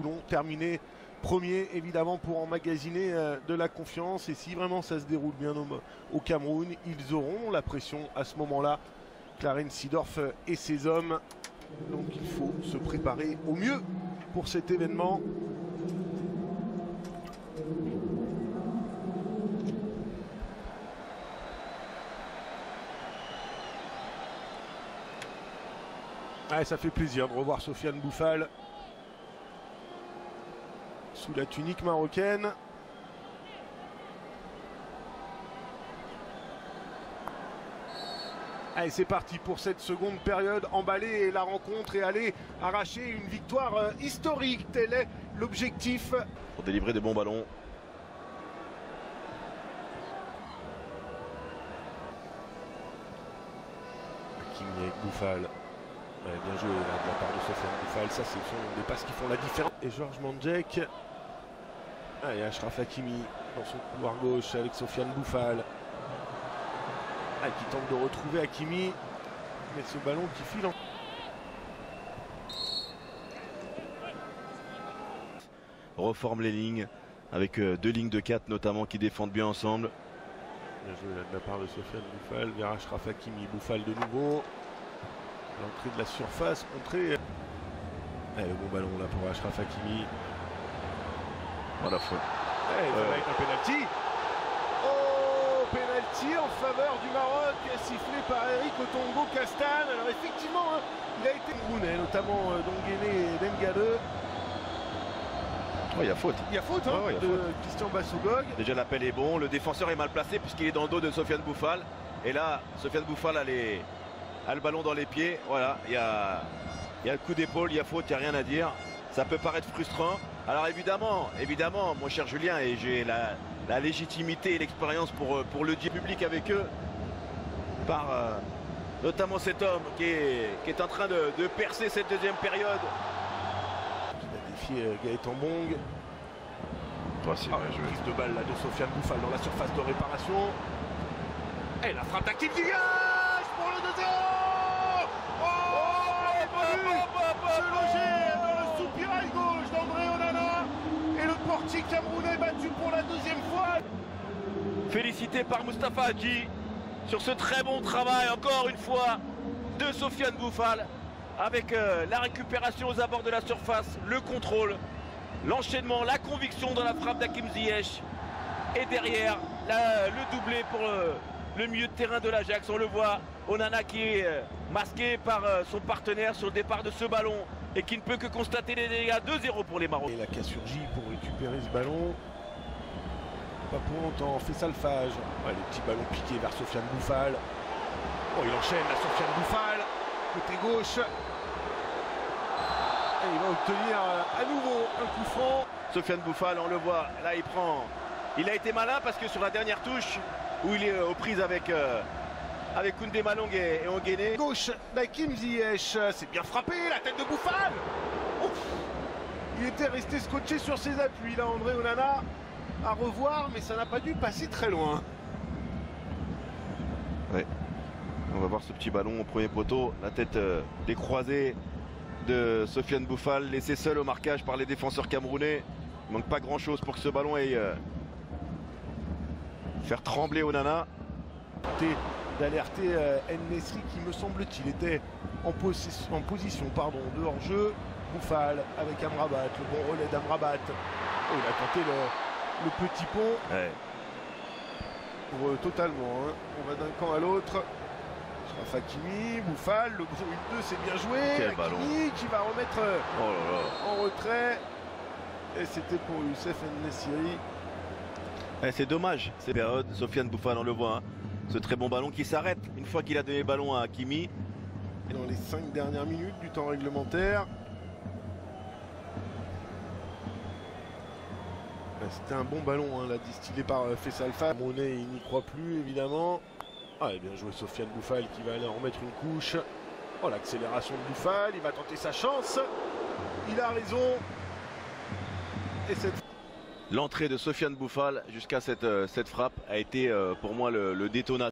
Toulon, terminé premier évidemment pour emmagasiner de la confiance. Et si vraiment ça se déroule bien au Cameroun, ils auront la pression à ce moment-là. Clarence Seedorf et ses hommes. Donc il faut se préparer au mieux pour cet événement. Ah, ça fait plaisir de revoir Sofiane Boufal sous la tunique marocaine. Allez, c'est parti pour cette seconde période. Emballer la rencontre et aller arracher une victoire historique. Tel est l'objectif. Pour délivrer des bons ballons. Hakimi avec Boufal. Ouais, bien joué là, de la part de Sofiane Boufal. Ça, ce sont des passes qui font la différence. Et Georges Mandjek. Allez, Achraf Hakimi dans son couloir gauche avec Sofiane Boufal. Ah, qui tente de retrouver Hakimi. Mais ce ballon qui file en... Reforme les lignes avec deux lignes de 4 notamment qui défendent bien ensemble. Bien joué là, de la part de Sofiane Boufal vers Achraf Hakimi. Boufal de nouveau. L'entrée de la surface, contrée. Allez, le bon ballon là pour Achraf Hakimi. Voilà, faute. Allez, avec un penalty. Oh, penalty en faveur du Maroc, sifflé par Eric Otongo Castan. Alors effectivement, hein, il a été Mounet, notamment Donguéné et Dengale. Oh, il y a faute. Il y a faute hein, ouais, de Christian Bassogog. Déjà l'appel est bon, le défenseur est mal placé puisqu'il est dans le dos de Sofiane Boufal. Et là, Sofiane Boufal a le ballon dans les pieds. Voilà, il y a le coup d'épaule, il y a faute, il n'y a rien à dire. Ça peut paraître frustrant. Alors évidemment, mon cher Julien, et j'ai la légitimité et l'expérience pour le dire public avec eux, par notamment cet homme qui est en train de percer cette deuxième période. Il a défié Gaëtan Bong. Prise de balle là de Sofiane Boufal dans la surface de réparation. Et la frappe d'Hakim Ziyech pour le 2-0. Se loger dans le soupirail gauche d'André Onana. Et le portique camerounais battu pour la deuxième fois. Félicité par Moustapha Hadji sur ce très bon travail encore une fois de Sofiane Boufal avec la récupération aux abords de la surface, le contrôle, l'enchaînement, la conviction dans la frappe d'Hakim Ziyech et derrière le doublé pour le milieu de terrain de l'Ajax. On le voit, Onana qui est masqué par son partenaire sur le départ de ce ballon et qui ne peut que constater les dégâts. 2-0 pour les Marocains. Et la Kassurgi pour récupérer ce ballon. Pas pour longtemps, Faisal Fage. Ouais, le petit ballon piqué vers Sofiane Boufal. Oh, il enchaîne la Sofiane Boufal. Côté gauche. Et il va obtenir à nouveau un coup franc. Sofiane Boufal, on le voit, là il a été malin parce que sur la dernière touche où il est aux prises avec Koundé Malong et Onguéné. Gauche d'Hakim Ziyech, c'est bien frappé, la tête de Boufal. Ouf. Il était resté scotché sur ses appuis là, André Onana. À revoir, mais ça n'a pas dû passer très loin. Ouais. On va voir ce petit ballon au premier poteau, la tête décroisée de Sofiane Boufal, laissé seul au marquage par les défenseurs camerounais. Il manque pas grand chose pour que ce ballon aille faire trembler Onana. D'alerter En-Nesyri qui me semble-t-il était en position de hors-jeu. Boufal avec Amrabat, le bon relais d'Amrabat. Oh, il a tenté le petit pont. Ouais. Totalement, hein. On va d'un camp à l'autre. Achraf Hakimi, Boufal, le gros 1-2, c'est bien joué. Quel Hakimi ballon qui va remettre en retrait. Et c'était pour Youssef En-Nesyri. C'est dommage, cette période. Sofiane Boufal, on le voit, hein. Ce très bon ballon qui s'arrête une fois qu'il a donné le ballon à Hakimi. Et dans les 5 dernières minutes du temps réglementaire. C'était un bon ballon, hein, là, distillé par Faisal Fage. Monet, il n'y croit plus, évidemment. Ah, et bien joué Sofiane Boufal qui va aller en remettre une couche. Oh, l'accélération de Boufal, il va tenter sa chance. Il a raison. Et cette... L'entrée de Sofiane Boufal jusqu'à cette frappe a été pour moi le détonateur.